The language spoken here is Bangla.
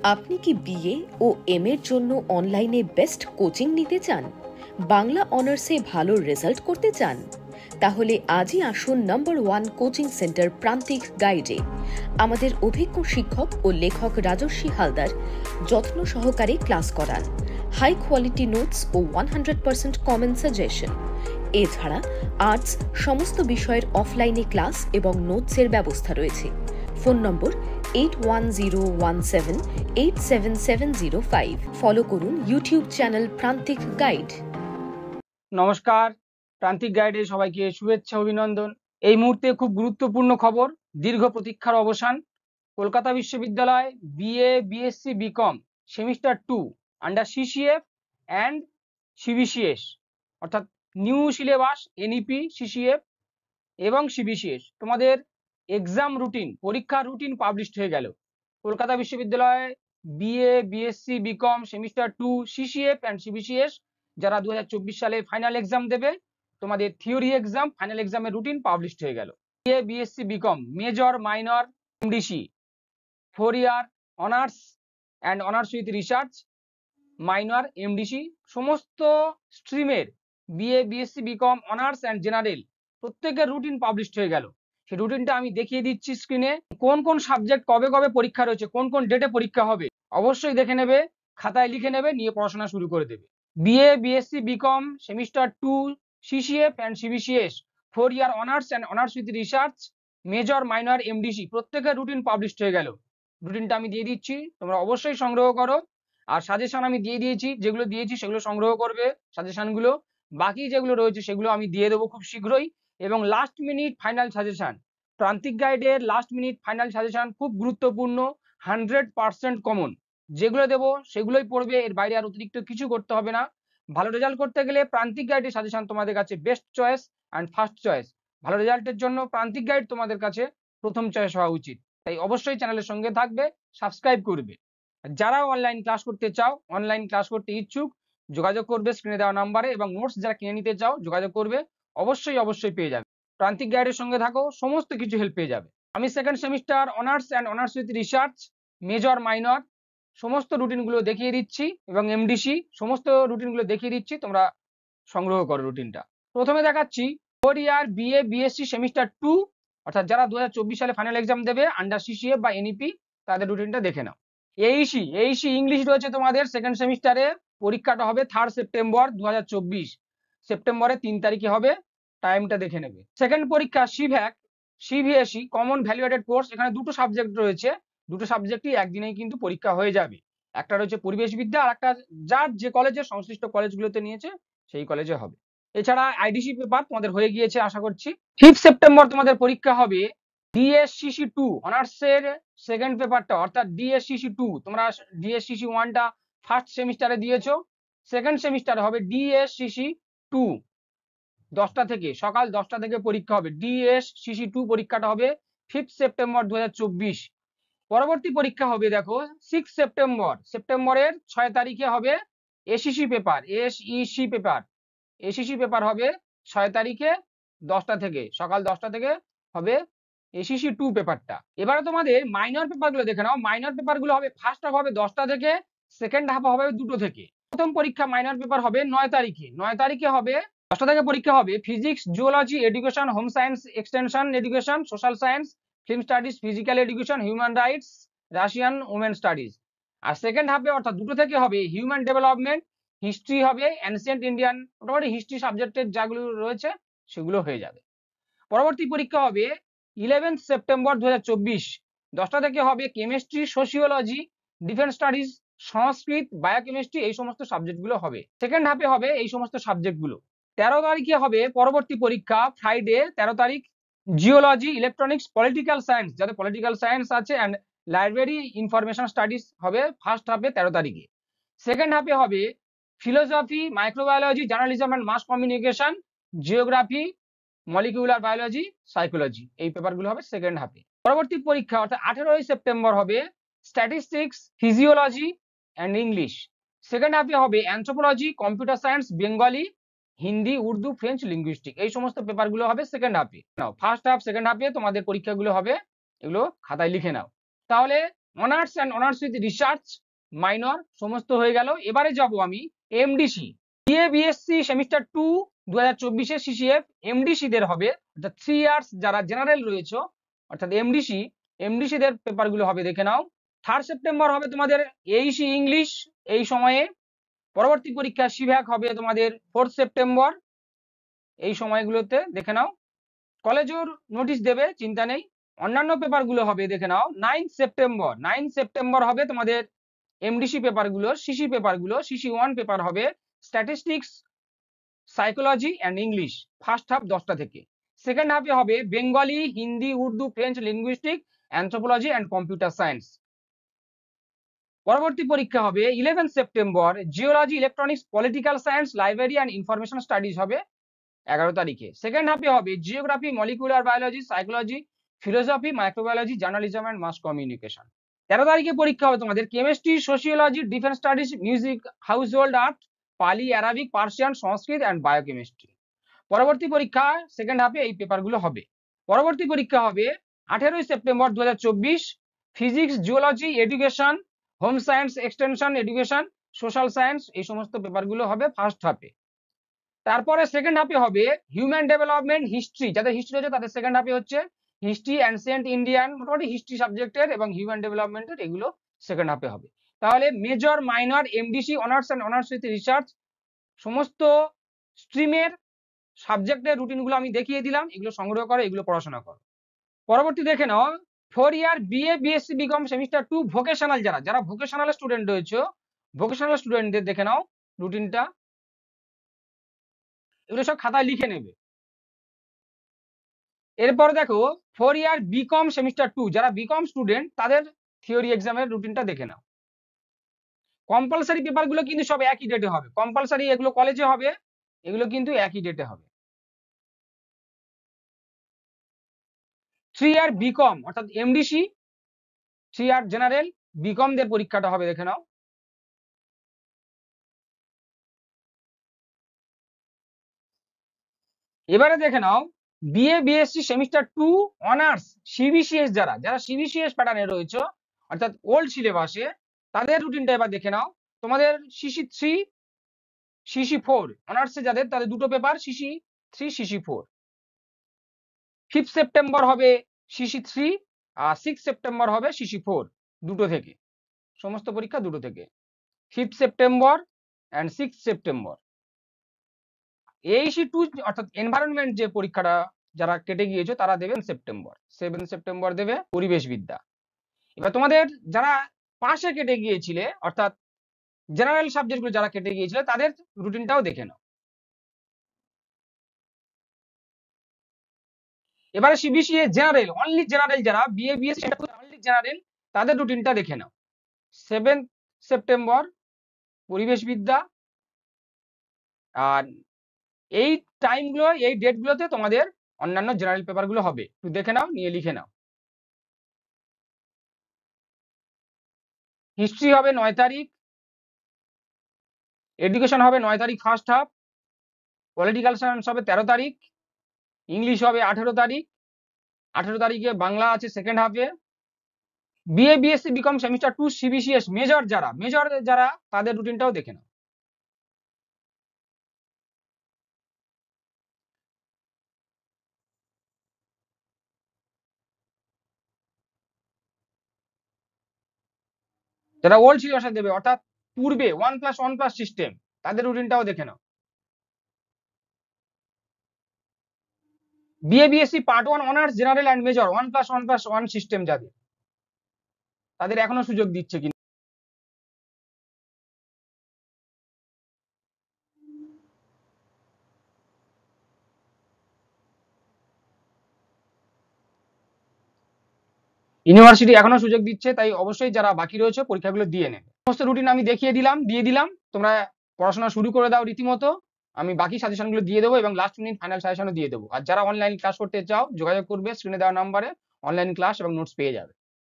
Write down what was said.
আপনি কি বিএ ও এম এর জন্য অনলাইনে বেস্ট কোচিং নিতে চান? বাংলা অনার্সে ভালো রেজাল্ট করতে চান? তাহলে আজই আসুন নাম্বার 1 কোচিং সেন্টার প্রান্তিক গাইডে। আমাদের অভিজ্ঞ শিক্ষক ও লেখক রাজস্বী হালদার যত্ন সহকারে ক্লাস করান। হাই কোয়ালিটি নোটস ও 100% কমন সাজেশন। এছাড়া আর্টস সমস্ত বিষয়ের অফলাইনে ক্লাস এবং নোটসের ব্যবস্থা রয়েছে। ফোন নম্বর 8101787705। ফলো করুন ইউটিউব চ্যানেল প্রান্তিক গাইড। নমস্কার, প্রান্তিক গাইডে সবাইকে শুভেচ্ছা অভিনন্দন। এই মুহূর্তে খুব গুরুত্বপূর্ণ খবর, দীর্ঘ প্রতীক্ষার অবসান। কলকাতা বিশ্ববিদ্যালয় BA BSc BCom semester 2 under CCF and CBCS অর্থাৎ নিউ সিলেবাস এনইপি সিসিএফ এবং সিবিসিএস তোমাদের এক্সাম রুটিন, পরীক্ষার রুটিন পাবলিশড হয়ে গেল। কলকাতা বিশ্ববিদ্যালয় BA BSc BCom semester 2 CCF and CBCS যারা 2024 সালে ফাইনাল এক্সাম দেবে, তোমাদের থিওরি এক্সাম ফাইনাল এক্সামের রুটিন পাবলিশড হয়ে গেল। BA BSc BCom major minor MDC 4 year honours and honours with research minor MDC সমস্ত স্ট্রিমের BA BSc BCom honours and general প্রত্যেকের রুটিন পাবলিশড হয়ে গেল। সেই রুটিনটা আমি দেখিয়ে দিচ্ছি স্ক্রিনে। কোন কোন সাবজেক্ট কবে কবে পরীক্ষা রয়েছে, কোন কোন ডেটে পরীক্ষা হবে অবশ্যই দেখে নেবে, খাতায় লিখে নেবে, নিয়ে পড়াশোনা শুরু করে দেবে। BA BSc BCom semester 2 CCF and CBCS 4 year honours and honours with research major minor MDC প্রত্যেকের রুটিন পাবলিশড হয়ে গেল। রুটিনটা আমি দিয়ে দিচ্ছি, তোমরা অবশ্যই সংগ্রহ করো। আর সাজেশন আমি দিয়ে দিয়েছি, যেগুলো দিয়েছি সেগুলো সংগ্রহ করবে সাজেশনগুলো। বাকি যেগুলো রয়েছে সেগুলো আমি দিয়ে দেবো খুব শীঘ্রই। এবং লাস্ট মিনিট ফাইনাল সাজেশন, প্রান্তিক গাইডের লাস্ট মিনিট ফাইনাল সাজেশন খুব গুরুত্বপূর্ণ, 100% কমন। যেগুলো দেবো সেগুলোই পড়বে, এর বাইরে আর অতিরিক্ত কিছু করতে হবে না। ভালো রেজাল্ট করতে গেলে প্রান্তিক গাইডের সাজেশন তোমাদের কাছে best choice and first choice. ভালো রেজাল্টের জন্য প্রান্তিক গাইড তোমাদের কাছে প্রথম চয়েস হওয়া উচিত। তাই অবশ্যই চ্যানেলের সঙ্গে থাকবে, সাবস্ক্রাইব করবে। যারা অনলাইন ক্লাস করতে চাও, অনলাইন ক্লাস করতে ইচ্ছুক, যোগাযোগ করবে স্ক্রিনে দেওয়া নাম্বারে। এবং নোটস যারা কিনে নিতে চাও যোগাযোগ করবে, অবশ্যই পেয়ে যাবে। প্রান্তিক গাইডের সঙ্গে থাকো, সমস্ত কিছু হেল্প পেয়ে যাবে। আমি second semester honours and honours with research major minor সমস্ত রুটিনগুলো দেখিয়ে দিচ্ছি এবং এমডিসি সমস্ত রুটিনগুলো দেখিয়ে দিচ্ছি, তোমরা সংগ্রহ করো রুটিনটা। প্রথমে দেখাচ্ছি 4 ইয়ার বিএ বিএসসি সেমিস্টার 2 অর্থাৎ যারা 2024 সালে ফাইনাল এক্সাম দেবে আন্ডার সিসিএফ বা এনইপি, তাদের রুটিনটা দেখে নাও। এইসি ইংলিশ রয়েছে তোমাদের সেকেন্ড সেমিস্টারে, পরীক্ষাটা হবে 3 সেপ্টেম্বর 2024, সেপ্টেম্বরের 3 তারিখে হবে, টাইমটা দেখে নেবে। সেকেন্ড পরীক্ষা সিভ্যাক সিভিএসই কমন ভ্যালুয়েটেড কোর্স, এখানে দুটো সাবজেক্ট রয়েছে, দুটো সাবজেক্টই একদিনেই কিন্তু পরীক্ষা হয়ে যাবে। একটা রয়েছে পরিবেশবিদ্যা আর একটা যার যে কলেজে সংশ্লিষ্ট কলেজগুলোতে নিয়েছে সেই কলেজে হবে। এছাড়া আইডিসি পেপার তোমাদের হয়ে গিয়েছে আশা করছি। 5 সেপ্টেম্বর তোমাদের পরীক্ষা হবে ডিএসসিসি 2 অনার্সের সেকেন্ড পেপারটা অর্থাৎ ডিএসসিসি 2। তোমরা ডিএসসিসি 1টা ফার্স্ট সেমিস্টারে দিয়েছো, সেকেন্ড সেমিস্টারে হবে ডিএসসিসি 2। 10টা থেকে সকাল 10টা থেকে পরীক্ষা হবে। ডিএসসিসি 2 পরীক্ষাটা হবে 5 সেপ্টেম্বর 2024। পরবর্তী পরীক্ষা হবে দেখো 6 সেপ্টেম্বর, সেপ্টেম্বরের 6 তারিখে হবে এসইসি পেপার, এসইসি পেপার হবে 6 তারিখে 10টা থেকে, সকাল 10টা থেকে হবে এসইসি 2 পেপারটা। এবারে তোমাদের মাইনর পেপারগুলো দেখে নাও। মাইনর পেপারগুলো হবে ফার্স্ট হাফ হবে 10টা থেকে, সেকেন্ড হাফ হবে 2টো থেকে। প্রথম পরীক্ষা মাইনর পেপার হবে 9 তারিখে, 9 তারিখে হবে 10টা থেকে পরীক্ষা হবে physics, geology, education, home science, extension education, social science, film studies, physical education, human rights, Russian women studies. আর সেকেন্ড হাফে অর্থাৎ 2টো থেকে হবে হিউম্যান ডেভেলপমেন্ট, হিস্ট্রি হবে, অ্যানসিয়েন্ট ইন্ডিয়ান, মোটামুটি হিস্ট্রি সাবজেক্টের যেগুলো রয়েছে সেগুলো হয়ে যাবে। পরবর্তী পরীক্ষা হবে 11 সেপ্টেম্বর 2024, 10টা থেকে হবে কেমিস্ট্রি, সোশিওলজি, ডিফেন্স স্টাডিজ, সংস্কৃত, বায়োকেমিস্ট্রি, এই সমস্ত সাবজেক্টগুলো হবে। সেকেন্ড হাফে হবে এই সমস্ত সাবজেক্টগুলো। 13 তারিখে হবে পরবর্তী পরীক্ষা, ফ্রাইডে 13 তারিখ, জিওলজি, ইলেকট্রনিক্স, পলিটিক্যাল সায়েন্স, যাদের পলিটিক্যাল সায়েন্স আছে, অ্যান্ড লাইব্রেরি ইনফরমেশন স্টাডিজ হবে ফার্স্ট হাফে 13 তারিখে। সেকেন্ড হাফে হবে philosophy, microbiology, journalism and mass communication, geography, molecular biology, psychology, এই পেপারগুলো হবে সেকেন্ড হাফে। পরবর্তী পরীক্ষা অর্থাৎ 18 সেপ্টেম্বর হবে statistics, physiology and English. Second হাফে হবে anthropology, computer science, Bengali, Hindi, Urdu, French, linguistic, এই সমস্ত পেপারগুলো হবে সেকেন্ড হাফে। নাও ফার্স্ট হাফ সেকেন্ড হাফে তোমাদের পরীক্ষাগুলো হবে, এগুলো খাতায় লিখে নাও। তাহলে honours and honours with research minor সমস্ত হয়ে গেল। এবারে যাব আমি MDC, BA BSc semester 2 2024 CCF MDC দের হবে, অর্থাৎ 3 ইয়ার্স যারা জেনারেল রয়েছে অর্থাৎ এমডিসি দের পেপারগুলো হবে, দেখে নাও। 3 সেপ্টেম্বর হবে তোমাদের এইসি ইংলিশ এই সময়ে। পরবর্তী পরীক্ষা সিভ্যাক হবে তোমাদের 4 সেপ্টেম্বর এই সময়গুলোতে, দেখে নাও। কলেজের নোটিশ দেবে, চিন্তা নেই। অন্যান্য পেপারগুলো হবে, দেখে নাও 9 সেপ্টেম্বর হবে তোমাদের এমডিসি পেপারগুলো, সিসি 1 পেপার হবে statistics, psychology and English, first half 10টা থেকে। সেকেন্ড হাফে হবে Bengali, Hindi, Urdu, French, linguistic, anthropology and computer science. পরবর্তী পরীক্ষা হবে 11 September geology, electronics, political science, library and information studies হবে 11 তারিখে। সেকেন্ড হাফে হবে geography, molecular biology, psychology, philosophy, microbiology, journalism and mass communication. 13 তারিখে পরীক্ষা হবে তোমাদের chemistry, sociology, defence studies, music, household art, পালি, Arabic, Persian, Sanskrit and biochemistry. পরবর্তী পরীক্ষা সেকেন্ড হাফে এই পেপারগুলো হবে। পরবর্তী পরীক্ষা হবে 18 September 2024 physics, geology, education, home science, extension education, social science, এই সমস্ত পেপারগুলো হবে ফার্স্ট হাফে। তারপরে সেকেন্ড হাফে হবে হিউম্যান ডেভেলপমেন্ট, হিস্ট্রি, যাদের হিস্ট্রি আছে তাদের সেকেন্ড হাফে হচ্ছে হিস্ট্রি, অ্যানসিয়েন্ট ইন্ডিয়ান, মোটামুটি হিস্ট্রি সাবজেক্টের এবং হিউম্যান ডেভেলপমেন্টের, এগুলো সেকেন্ড হাফে হবে। তাহলে major, minor, MDC, honours and honours with research সমস্ত স্ট্রিমের সাবজেক্টের রুটিনগুলো আমি দেখিয়ে দিলাম, এগুলো সংগ্রহ করো, এগুলো পড়াশোনা করো। পরবর্তী দেখে নাও 4 year BA BSc BCom semester 2 vocational, যারা ভোকেশনাল স্টুডেন্ট রয়েছে, ভোকেশনাল স্টুডেন্টদের দেখে নাও রুটিনটা, এগুলো সব খাতায় লিখে নেবে। এরপরে দেখো 4 ইয়ার বিকম সেমিস্টার 2 যারা বিকম স্টুডেন্ট তাদের থিওরি এক্সামের রুটিনটা দেখে নাও। কম্পালসারি পেপারগুলো কিন্তু সব একই ডেটে হবে, কম্পালসারি এগুলো কলেজে হবে, এগুলো কিন্তু একই ডেটে হবে। 3 ইয়ার বিকম অর্থাৎ এমডিসি, 3 ইয়ার জেনারেল, বিকম দের পরীক্ষাটা হবে, দেখে নাও। এবারে দেখে নাও BA BSc semester 2 honours CBCS, যারা সিবিসিএস প্যাটার্নে রয়েছে অর্থাৎ ওল্ড সিলেবাসে, তাদের রুটিনটা এবার দেখে নাও। তোমাদের সিসি 3, সিসি 4 অনার্সে যাদের, তাদের দুটো পেপার সিসি 3, সিসি 4। 5 সেপ্টেম্বর হবে সিসি 3 আর 6 সেপ্টেম্বর হবে সিসি 4, দুটো থেকে, সমস্ত পরীক্ষা দুটো থেকে, 5 সেপ্টেম্বর অ্যান্ড 6 সেপ্টেম্বর। এইসি 2 অর্থাৎ এনভায়রনমেন্ট যে পরীক্ষাটা যারা কেটে গিয়েছে তারা দেবেন সেপ্টেম্বর, 7 সেপ্টেম্বর দেবে পরিবেশ বিদ্যা। এবার তোমাদের যারা পাশে কেটে গিয়েছিলে অর্থাৎ জেনারেল সাবজেক্টগুলো যারা কেটে গিয়েছিলে তাদের রুটিনটাও দেখে নাও। এবারে সিবিসিএ জেনারেল, অনলি জেনারেল, যারা বিএ বিএসসি অনলি জেনারেল, তাদের রুটিনটা দেখে নাও। 7 সেপ্টেম্বর পরিবেশ বিদ্যা। আর এই টাইমগুলো, এই ডেটগুলোতে তোমাদের অন্যান্য জেনারেল পেপারগুলো হবে, একটু দেখে নাও, নিয়ে লিখে নাও। হিস্ট্রি হবে 9 তারিখ, এডুকেশন হবে 9 তারিখ ফার্স্ট হাফ, পলিটিক্যাল সায়েন্স হবে 13 তারিখ, ইংলিশ হবে 18 তারিখ, 18 তারিখে বাংলা আছে সেকেন্ড হাফে। BA BSc BCom semester 2 CBCS major যারা তাদের রুটিনটাও দেখে নাও। যারা ওল্ড সিলেবাসে দেবে অর্থাৎ পূর্বে 1+1+ সিস্টেম, তাদের রুটিনটাও দেখে নাও। BA BSc part 1 honours general and major 1+1+1 system যাদের, তাদের এখনো সুযোগ দিচ্ছে কিন্তু। ইউনিভার্সিটি এখনো সুযোগ দিচ্ছে, তাই অবশ্যই যারা বাকি রয়েছে পরীক্ষাগুলো দিয়ে নেবে। সমস্ত রুটিন আমি দেখিয়ে দিলাম, দিয়ে দিলাম, তোমরা পড়াশোনা শুরু করে দাও রীতিমতো। আমি বাকি সাজেশনগুলো দিয়ে দেবো এবং লাস্ট মিনিট ফাইনাল সাজেশনও দিয়ে দেবো। আর যারা অনলাইন ক্লাস করতে চাও যোগাযোগ করবে, স্ক্রিনে দেওয়া নাম্বারে অনলাইন ক্লাস এবং নোটস পেয়ে যাবে।